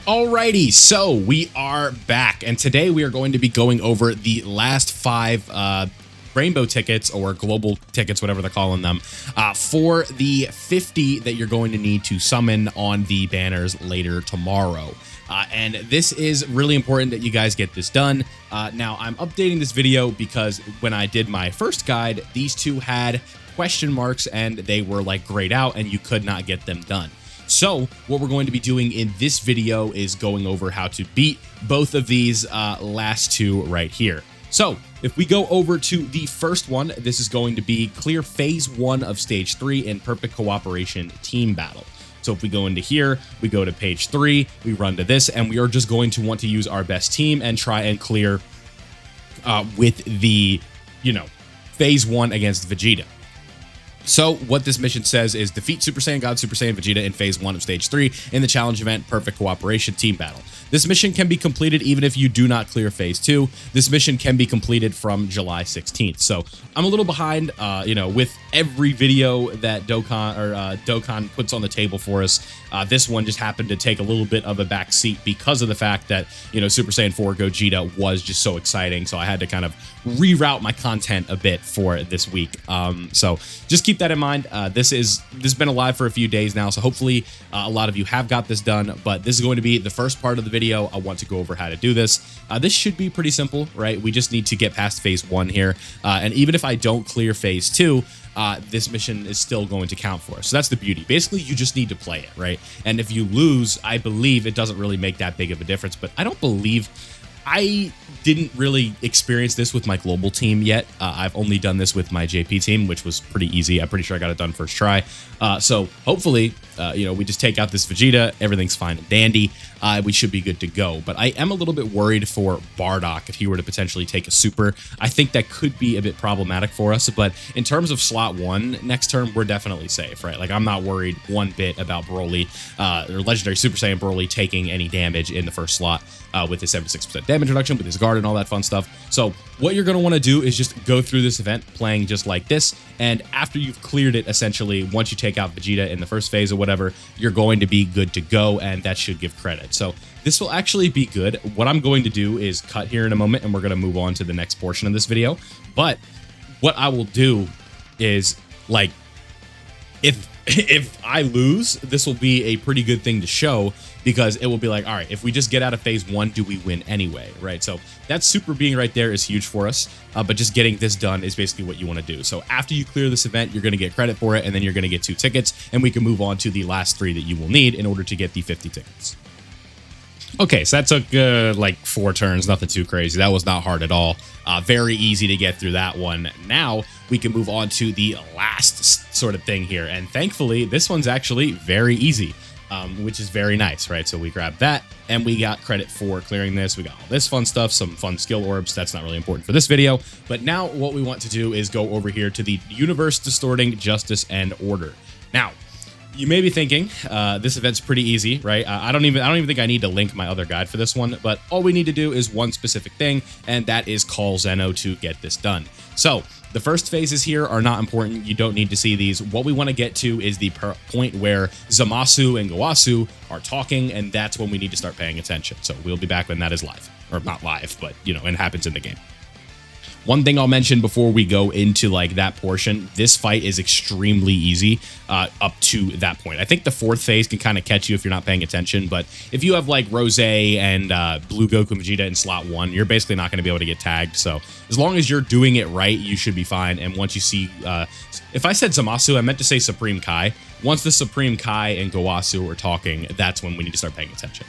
Alrighty, so we are back, and today we are going to be going over the last 5 rainbow tickets or global tickets, whatever they're calling them, for the 50 that you're going to need to summon on the banners later tomorrow. And this is really important that you guys get this done. Now, I'm updating this video because when I did my first guide, these two had question marks and they were like grayed out and you could not get them done. So what we're going to be doing in this video is going over how to beat both of these last two right here. So if we go over to the first one, this is going to be clear phase 1 of stage 3 in perfect cooperation team battle. So if we go into here, we go to page 3, we run to this, and we are just going to want to use our best team and try and clear with the, phase 1 against Vegeta. So what this mission says is defeat Super Saiyan God, Super Saiyan Vegeta in phase 1 of stage 3 in the challenge event Perfect Cooperation Team Battle. This mission can be completed even if you do not clear phase 2. This mission can be completed from July 16th. So I'm a little behind, with every video that Dokan puts on the table for us. This one just happened to take a little bit of a back seat because of the fact that, Super Saiyan 4 Gogeta was just so exciting. So I had to kind of reroute my content a bit for this week. So just keep that in mind. This has been alive for a few days now, so hopefully a lot of you have got this done, but this is going to be the first part of the video. I want to go over how to do this. This should be pretty simple, right? We just need to get past phase 1 here, and even if I don't clear phase 2, this mission is still going to count for us. So that's the beauty. Basically, you just need to play it, right? And if you lose, I believe it doesn't really make that big of a difference, but I didn't really experience this with my global team yet. I've only done this with my JP team, which was pretty easy. I'm pretty sure I got it done first try. So hopefully, we just take out this Vegeta. Everything's fine and dandy. We should be good to go. But I am a little bit worried for Bardock if he were to potentially take a super. I think that could be a bit problematic for us. But in terms of slot 1 next turn, we're definitely safe, right? Like, I'm not worried one bit about Broly or Legendary Super Saiyan Broly taking any damage in the first slot with his 76% damage reduction, with his guard and all that fun stuff. So what you're going to want to do is just go through this event playing just like this. And after you've cleared it, essentially, once you take out Vegeta in the first phase or whatever, you're going to be good to go, and that should give credit. So this will actually be good. What I'm going to do is cut here in a moment, and we're going to move on to the next portion of this video. But what I will do is, like, if I lose, this will be a pretty good thing to show, because it will be like, all right, if we just get out of phase 1, do we win anyway, right? So that super being right there is huge for us, but just getting this done is basically what you want to do. So after you clear this event, you're going to get credit for it, and then you're going to get 2 tickets, and we can move on to the last 3 that you will need in order to get the 50 tickets. Okay, so that took like 4 turns, nothing too crazy. That was not hard at all. Very easy to get through that one. Now we can move on to the last sort of thing here. And thankfully, this one's actually very easy, which is very nice, right? So we grabbed that and we got credit for clearing this. We got all this fun stuff, some fun skill orbs. That's not really important for this video. But now what we want to do is go over here to the universe distorting justice and order. Now, you may be thinking, this event's pretty easy, right? I don't even think I need to link my other guide for this one, but all we need to do is one specific thing, and that is call Zeno to get this done. So the first phases here are not important. You don't need to see these. What we want to get to is the point where Zamasu and Gowasu are talking, and that's when we need to start paying attention. So we'll be back when that is live, or not live, but it happens in the game. One thing I'll mention before we go into like that portion, this fight is extremely easy up to that point. I think the 4th phase can kind of catch you if you're not paying attention, but if you have like Rose and Blue Goku and Vegeta in slot 1, you're basically not going to be able to get tagged. So as long as you're doing it right, you should be fine. And once you see, if I said Zamasu, I meant to say Supreme Kai. Once the Supreme Kai and Gowasu are talking, that's when we need to start paying attention.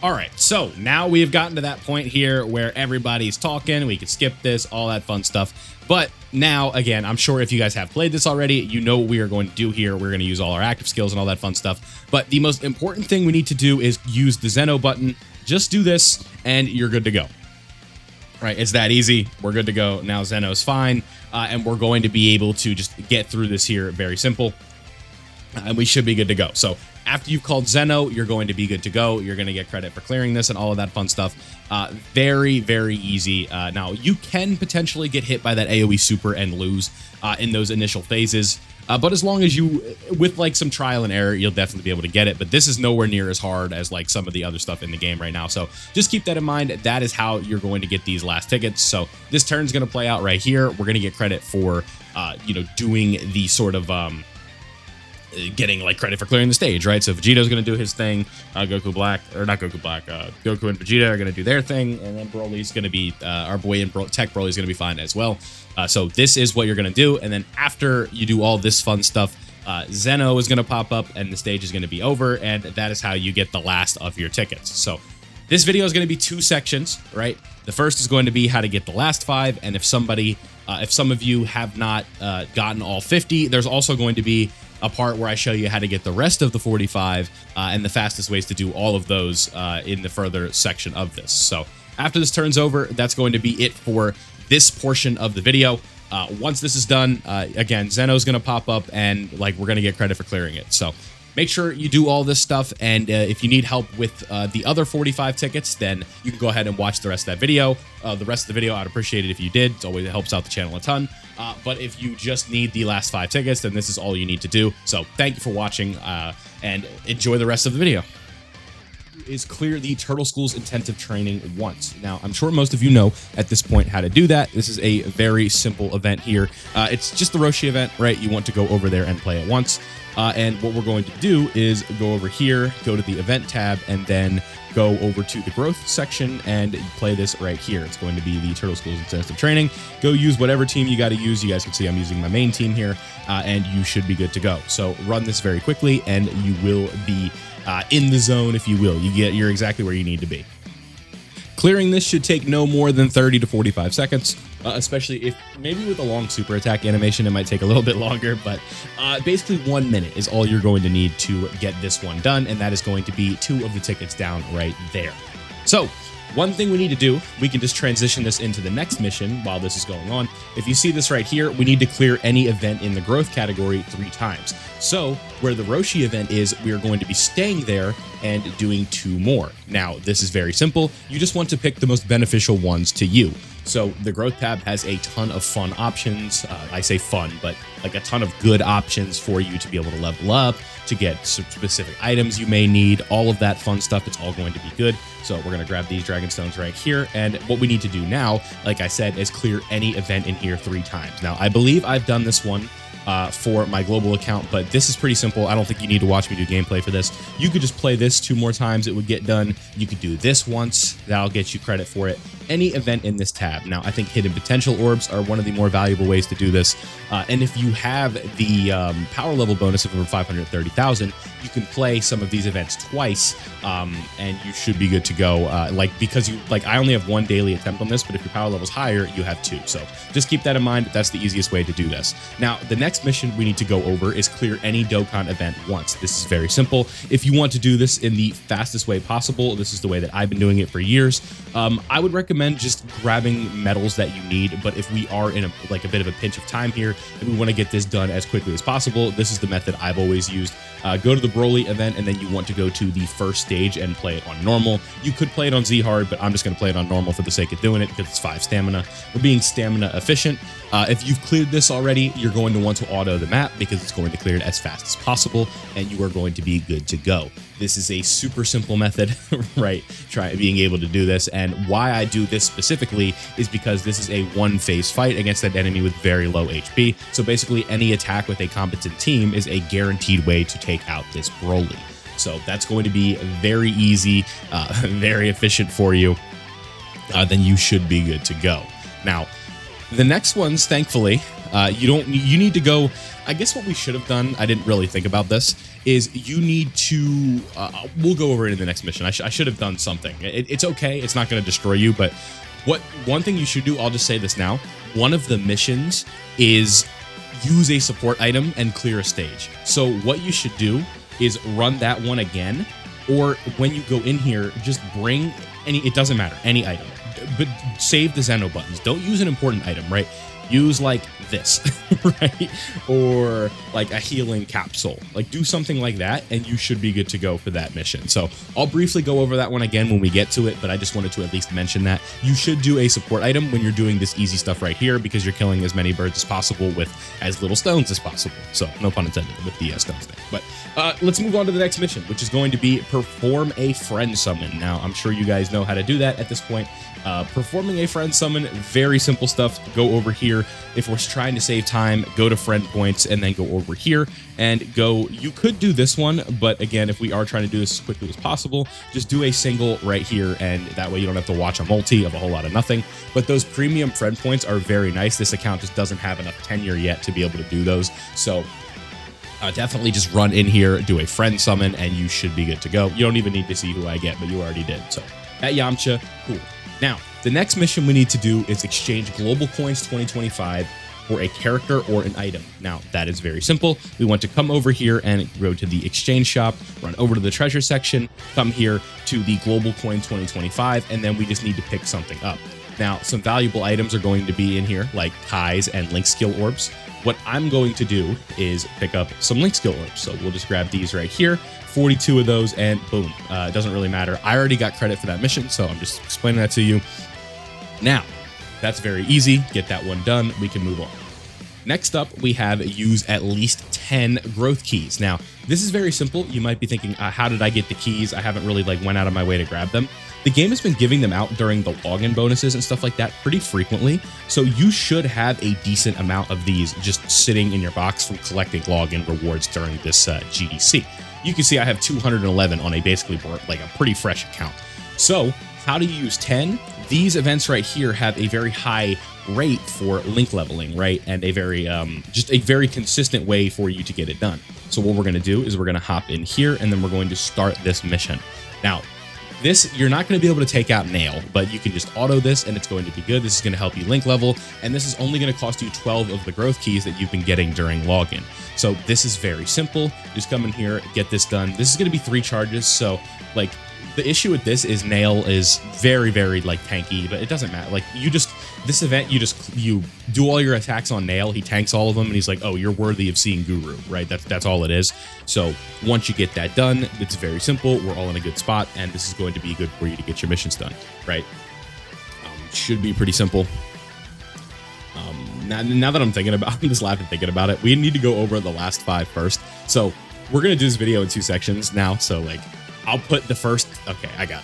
All right, so now we have gotten to that point here where everybody's talking. We can skip this, all that fun stuff. But now, again, I'm sure if you guys have played this already, you know what we are going to do here. We're going to use all our active skills and all that fun stuff. But the most important thing we need to do is use the Zeno button. Just do this, and you're good to go. Right, it's that easy. We're good to go. Now Zeno's fine, and we're going to be able to just get through this here. Very simple. And we should be good to go. So after you've called Zeno, you're going to be good to go. You're going to get credit for clearing this and all of that fun stuff. Very, very easy. Now, you can potentially get hit by that AoE super and lose in those initial phases. But as long as you, with like some trial and error, you'll definitely be able to get it. But this is nowhere near as hard as like some of the other stuff in the game right now. So just keep that in mind. That is how you're going to get these last tickets. So this turn's going to play out right here. We're going to get credit for, doing the sort of, getting like credit for clearing the stage, right? So Vegeto's going to do his thing. Goku Black, or not Goku Black, Goku and Vegeta are going to do their thing. And then Broly's going to be, our boy in Tech Broly's going to be fine as well. So this is what you're going to do. And then after you do all this fun stuff, Zeno is going to pop up and the stage is going to be over. And that is how you get the last of your tickets. So this video is going to be 2 sections, right? The first is going to be how to get the last 5. And if some of you have not gotten all 50, there's also going to be a part where I show you how to get the rest of the 45 and the fastest ways to do all of those in the further section of this. So after this turns over, that's going to be it for this portion of the video. Once this is done, again, Zeno's going to pop up and like we're going to get credit for clearing it. So make sure you do all this stuff. And if you need help with the other 45 tickets, then you can go ahead and watch the rest of that video. The rest of the video, I'd appreciate it if you did. It helps out the channel a ton. But if you just need the last 5 tickets, then this is all you need to do. So thank you for watching and enjoy the rest of the video. Is clear the Turtle School's intensive training once. Now, I'm sure most of you know at this point how to do that. This is a very simple event here. It's just the Roshi event, right? You want to go over there and play it once. And what we're going to do is go over here, go to the event tab, and then go over to the growth section and play this right here. It's going to be the Turtle School's intensive training. Go use whatever team you got to use. You guys can see I'm using my main team here, and you should be good to go. So run this very quickly, and you will be in the zone, if you will. You're exactly where you need to be. Clearing this should take no more than 30 to 45 seconds, especially if maybe with a long super attack animation, it might take a little bit longer, but basically 1 minute is all you're going to need to get this one done. And that is going to be 2 of the tickets down right there. So one thing we need to do, we can just transition this into the next mission while this is going on. If you see this right here, we need to clear any event in the growth category 3 times. So where the Roshi event is, we are going to be staying there and doing 2 more. Now, this is very simple. You just want to pick the most beneficial ones to you. So the growth tab has a ton of fun options. I say fun, but like a ton of good options for you to be able to level up, to get some specific items you may need, all of that fun stuff. It's all going to be good. So we're going to grab these Dragon Stones right here. And what we need to do now, like I said, is clear any event in here 3 times. Now, I believe I've done this one for my global account, but this is pretty simple. I don't think you need to watch me do gameplay for this. You could just play this 2 more times. It would get done. You could do this once. That'll get you credit for it. Any event in this tab. Now, I think hidden potential orbs are one of the more valuable ways to do this. And if you have the power level bonus of over 530,000, you can play some of these events twice, and you should be good to go. Because I only have 1 daily attempt on this, but if your power level's higher, you have 2. So just keep that in mind. That's the easiest way to do this. Now, the next mission we need to go over is clear any Dokkan event once. This is very simple. If you want to do this in the fastest way possible, this is the way that I've been doing it for years. I would recommend just grabbing medals that you need, but if we are in a bit of a pinch of time here and we want to get this done as quickly as possible, this is the method I've always used. Go to the Broly event, and then you want to go to the first stage and play it on normal. You could play it on Z hard, but I'm just going to play it on normal for the sake of doing it because it's 5 stamina. We're being stamina efficient. If you've cleared this already, you're going to want to auto the map because it's going to clear it as fast as possible, and you are going to be good to go. This is a super simple method, right? Being able to do this, and why I do this specifically is because this is a 1-phase fight against that enemy with very low HP. So basically, any attack with a competent team is a guaranteed way to take out this Broly. So that's going to be very easy, very efficient for you. Then you should be good to go. Now, the next ones, thankfully, you need to go. I guess what we should have done, I didn't really think about this, is you need to, we'll go over it in the next mission. I should have done something. It's okay. It's not going to destroy you, but one thing you should do, I'll just say this now. One of the missions is use a support item and clear a stage. So what you should do is run that one again, or when you go in here, just bring it doesn't matter, any item, but save the Zeno buttons. Don't use an important item, right? use like this, right? Or like a healing capsule. Like do something like that and you should be good to go for that mission. So I'll briefly go over that one again when we get to it, but I just wanted to at least mention that you should do a support item when you're doing this easy stuff right here, because you're killing as many birds as possible with as little stones as possible. So no pun intended with the stones thing. But let's move on to the next mission, which is going to be perform a friend summon. Now, I'm sure you guys know how to do that at this point. Performing a friend summon, very simple stuff. Go over here. If we're trying to save time, go to friend points and then go over here and go. You could do this one, but again, if we are trying to do this as quickly as possible, just do a single right here, and that way you don't have to watch a multi of a whole lot of nothing. But those premium friend points are very nice. This account just doesn't have enough tenure yet to be able to do those. So definitely just run in here, do a friend summon, and you should be good to go. You don't even need to see who I get, but you already did. So at Yamcha, cool. Now, the next mission we need to do is exchange Global Coins 2025 for a character or an item. Now, that is very simple. We want to come over here and go to the exchange shop, run over to the treasure section, come here to the Global Coin 2025, and then we just need to pick something up. Now, some valuable items are going to be in here, like Kai's and Link skill orbs. What I'm going to do is pick up some Link skill orbs. So we'll just grab these right here, 42 of those, and boom. It doesn't really matter. I already got credit for that mission, so I'm just explaining that to you. Now, that's very easy. Get that one done. We can move on. Next up, we have use at least 10 growth keys. Now, this is very simple. You might be thinking, how did I get the keys? I haven't really went out of my way to grab them. The game has been giving them out during the login bonuses and stuff like that pretty frequently. So you should have a decent amount of these just sitting in your box from collecting login rewards during this GDC. You can see I have 211 on a basically like a pretty fresh account. So how do you use 10? These events right here have a very high rate for link leveling, right? And a very, just a very consistent way for you to get it done. So what we're going to do is we're going to hop in here and then we're going to start this mission. Now, this, you're not going to be able to take out Nail, but you can just auto this and it's going to be good. This is going to help you link level, and this is only going to cost you 12 of the growth keys that you've been getting during login. So this is very simple. Just come in here, get this done. This is going to be 3 charges. So like the issue with this is Nail is very, very like tanky, but it doesn't matter. Like you just, this event, you do all your attacks on Nail. He tanks all of them and he's like, oh, you're worthy of seeing Guru, right? That's all it is. So once you get that done, it's very simple. We're all in a good spot and this is going to be good for you to get your missions done, right? Should be pretty simple. Now that I'm thinking about it, I'm just laughing thinking about it. We need to go over the last 5 first. So we're going to do this video in 2 sections now. So like, I'll put the first, okay, I got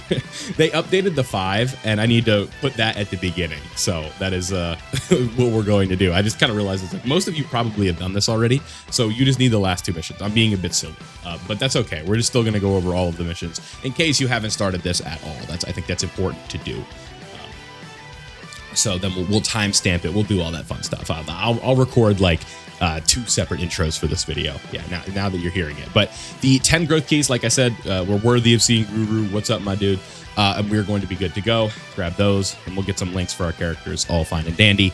it. They updated the 5 and I need to put that at the beginning. So that is what we're going to do. I just kind of realized it's like most of you probably have done this already. So you just need the last 2 missions. I'm being a bit silly, but that's okay. We're just still going to go over all of the missions in case you haven't started this at all. I think that's important to do. So then we'll timestamp it. We'll do all that fun stuff. I'll record like 2 separate intros for this video. Yeah, now that you're hearing it. But the 10 growth keys, like I said, we're worthy of seeing Guru. What's up, my dude? And we're going to be good to go. Grab those, and we'll get some links for our characters, all fine and dandy.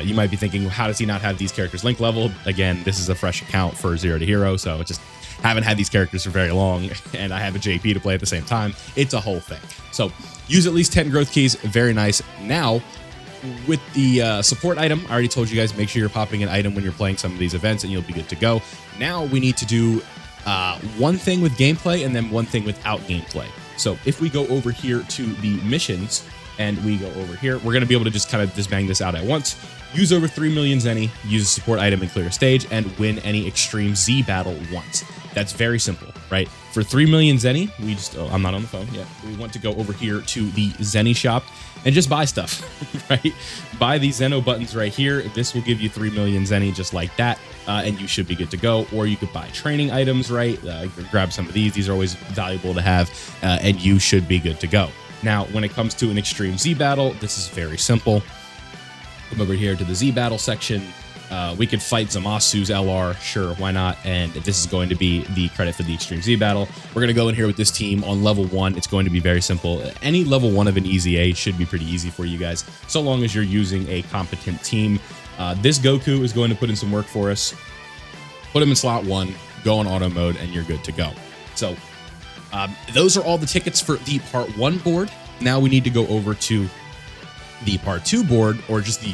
You might be thinking, how does he not have these characters link leveled? Again, this is a fresh account for 0 to Hero, so it just haven't had these characters for very long, and I have a JP to play at the same time. It's a whole thing. So use at least 10 growth keys. Very nice. Now, with the support item, I already told you guys, make sure you're popping an item when you're playing some of these events and you'll be good to go. Now we need to do one thing with gameplay and then one thing without gameplay. So if we go over here to the missions and we go over here, we're going to be able to just kind of just bang this out at once. Use over 3 million Zeni, use a support item and clear a stage, and win any Extreme Z battle once. That's very simple, right? For 3 million Zeni, we just, oh, I'm not on the phone yet. We want to go over here to the Zeni shop and just buy stuff, right? Buy these Zeno buttons right here. This will give you 3 million Zeni just like that, and you should be good to go. Or you could buy training items, right? Grab some of these. These are always valuable to have, and you should be good to go. Now, when it comes to an Extreme Z battle, this is very simple. Come over here to the Z battle section. We could fight Zamasu's LR, sure, why not? And this is going to be the credit for the Extreme Z battle. We're going to go in here with this team on level 1. It's going to be very simple. Any level 1 of an EZA should be pretty easy for you guys, so long as you're using a competent team. This Goku is going to put in some work for us. Put him in slot 1, go on auto mode, and you're good to go. So those are all the tickets for the part 1 board. Now we need to go over to the part 2 board, or just the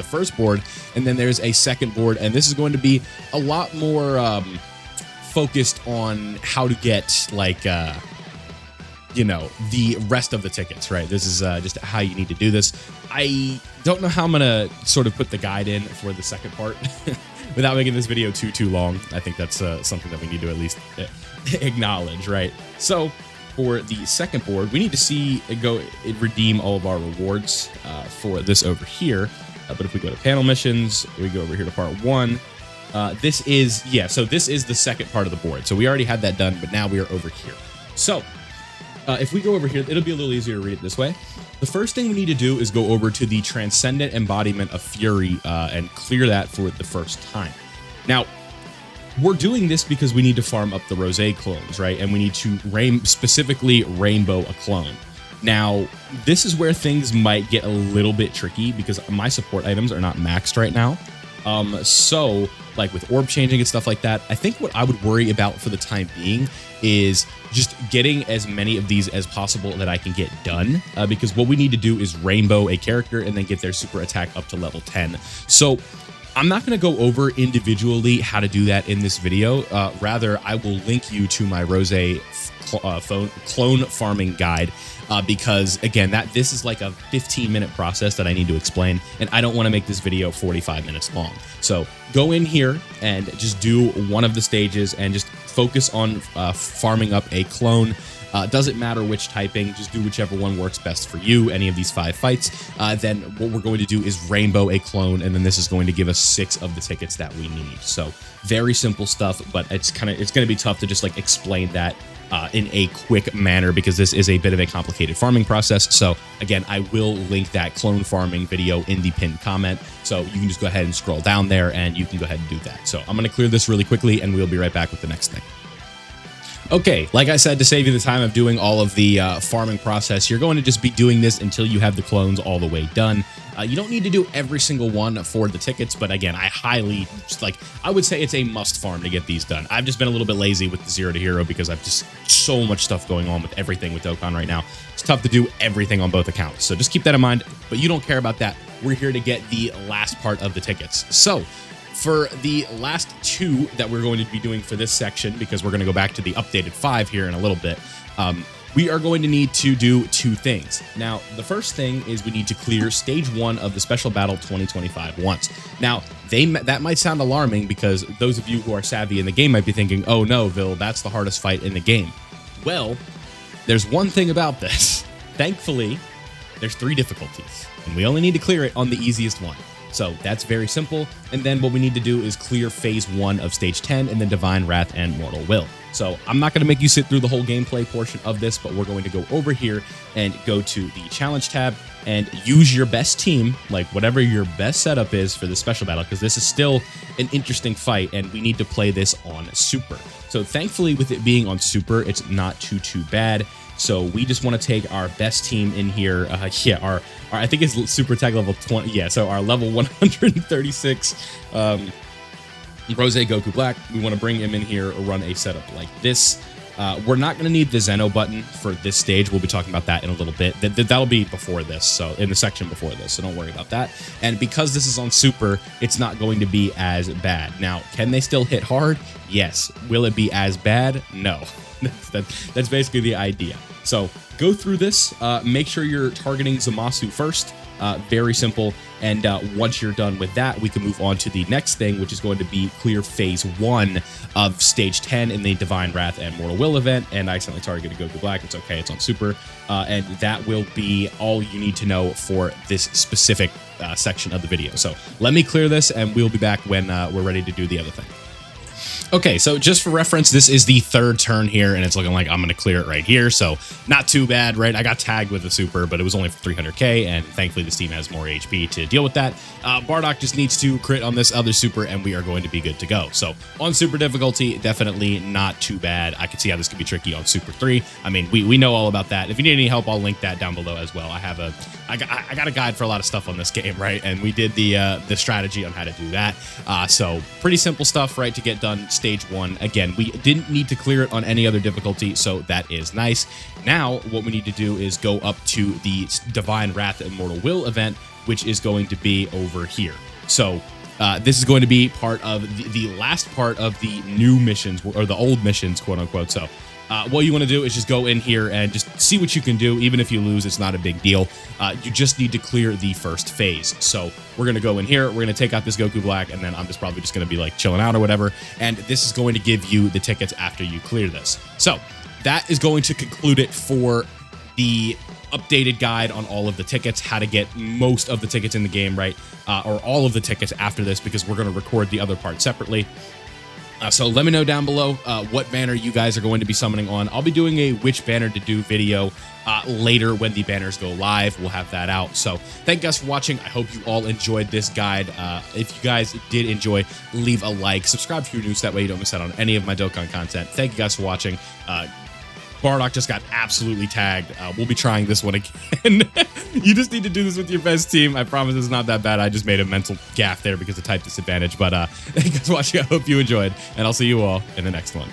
first board, and then there's a second board, and this is going to be a lot more focused on how to get like you know, the rest of the tickets, right? This is just how you need to do this. I don't know how I'm gonna sort of put the guide in for the second part without making this video too long. I think that's something that we need to at least acknowledge, right? So for the second board, we need to redeem all of our rewards for this over here. But if we go to panel missions, we go over here to part 1. This is the second part of the board. So we already had that done, but now we are over here. So if we go over here, it'll be a little easier to read it this way. The first thing we need to do is go over to the Transcendent Embodiment of Fury and clear that for the first time. Now, we're doing this because we need to farm up the Rosé clones, right? And we need to specifically rainbow a clone. Now, this is where things might get a little bit tricky because my support items are not maxed right now. So, like with orb changing and stuff like that, I think what I would worry about for the time being is just getting as many of these as possible that I can get done, because what we need to do is rainbow a character and then get their super attack up to level 10. So I'm not going to go over individually how to do that in this video. Rather, I will link you to my Rosé clone farming guide, because again, this is like a 15-minute process that I need to explain, and I don't want to make this video 45 minutes long. So go in here and just do one of the stages and just focus on farming up a clone. Doesn't matter which typing, just do whichever one works best for you, any of these 5 fights. Then what we're going to do is rainbow a clone, and then this is going to give us 6 of the tickets that we need. So very simple stuff, but it's going to be tough to just like explain that in a quick manner because this is a bit of a complicated farming process. So again, I will link that clone farming video in the pinned comment, so you can just go ahead and scroll down there and you can go ahead and do that. So I'm going to clear this really quickly and we'll be right back with the next thing. Okay, like I said, to save you the time of doing all of the farming process, you're going to just be doing this until you have the clones all the way done. You don't need to do every single one for the tickets, but again, I would say it's a must farm to get these done. I've just been a little bit lazy with the 0 to hero because I've just so much stuff going on with everything with Dokkan right now. It's tough to do everything on both accounts, so just keep that in mind, but you don't care about that. We're here to get the last part of the tickets. So for the last 2 that we're going to be doing for this section, because we're going to go back to the updated 5 here in a little bit, we are going to need to do 2 things. Now, the first thing is we need to clear stage 1 of the Special Battle 2025 once. Now, that might sound alarming because those of you who are savvy in the game might be thinking, oh no, Vil, that's the hardest fight in the game. Well, there's one thing about this. Thankfully, there's 3 difficulties, and we only need to clear it on the easiest one. So that's very simple. And then what we need to do is clear phase 1 of stage 10 and then Divine Wrath and Mortal Will. So I'm not going to make you sit through the whole gameplay portion of this, but we're going to go over here and go to the challenge tab and use your best team, like whatever your best setup is for the special battle, because this is still an interesting fight and we need to play this on super. So thankfully with it being on super, it's not too bad. So we just want to take our best team in here. Our I think it's super attack level 20. Yeah, so our level 136 Rosé Goku Black. We want to bring him in here or run a setup like this. We're not going to need the Zeno button for this stage. We'll be talking about that in a little bit. That'll be before this, so in the section before this, so don't worry about that. And because this is on super, it's not going to be as bad. Now, can they still hit hard? Yes. Will it be as bad? No. That's basically the idea. So go through this, make sure you're targeting Zamasu first. Very simple. And once you're done with that, we can move on to the next thing, which is going to be clear phase 1 of stage 10 in the Divine Wrath and Mortal Will event. And I accidentally targeted Goku Black. It's okay. It's on super. And that will be all you need to know for this specific section of the video. So let me clear this and we'll be back when we're ready to do the other thing. Okay, so just for reference, this is the 3rd turn here, and it's looking like I'm going to clear it right here, so not too bad, right? I got tagged with a super, but it was only for 300k, and thankfully this team has more HP to deal with that. Bardock just needs to crit on this other super, and we are going to be good to go. So on super difficulty, definitely not too bad. I can see how this could be tricky on super 3. I mean, we know all about that. If you need any help, I'll link that down below as well. I got a guide for a lot of stuff on this game, right? And we did the strategy on how to do that. So pretty simple stuff, right, to get done. stage 1. Again, we didn't need to clear it on any other difficulty, so that is nice. Now, what we need to do is go up to the Divine Wrath Immortal Will event, which is going to be over here. So this is going to be part of the last part of the new missions, or the old missions, quote unquote. So what you want to do is just go in here and just see what you can do. Even if you lose, it's not a big deal. You just need to clear the first phase. So we're going to go in here. We're going to take out this Goku Black, and then I'm just probably just going to be like chilling out or whatever. And this is going to give you the tickets after you clear this. So that is going to conclude it for the updated guide on all of the tickets, how to get most of the tickets in the game, right? Or all of the tickets after this, because we're going to record the other part separately. So let me know down below what banner you guys are going to be summoning on. I'll be doing a which banner to do video later when the banners go live. We'll have that out. So thank you guys for watching. I hope you all enjoyed this guide. If you guys did enjoy, leave a like. Subscribe if you're new, so that way you don't miss out on any of my Dokkan content. Thank you guys for watching. Bardock just got absolutely tagged. We'll be trying this one again. You just need to do this with your best team. I promise it's not that bad. I just made a mental gaffe there because of type disadvantage. But thank you guys for watching. I hope you enjoyed, and I'll see you all in the next one.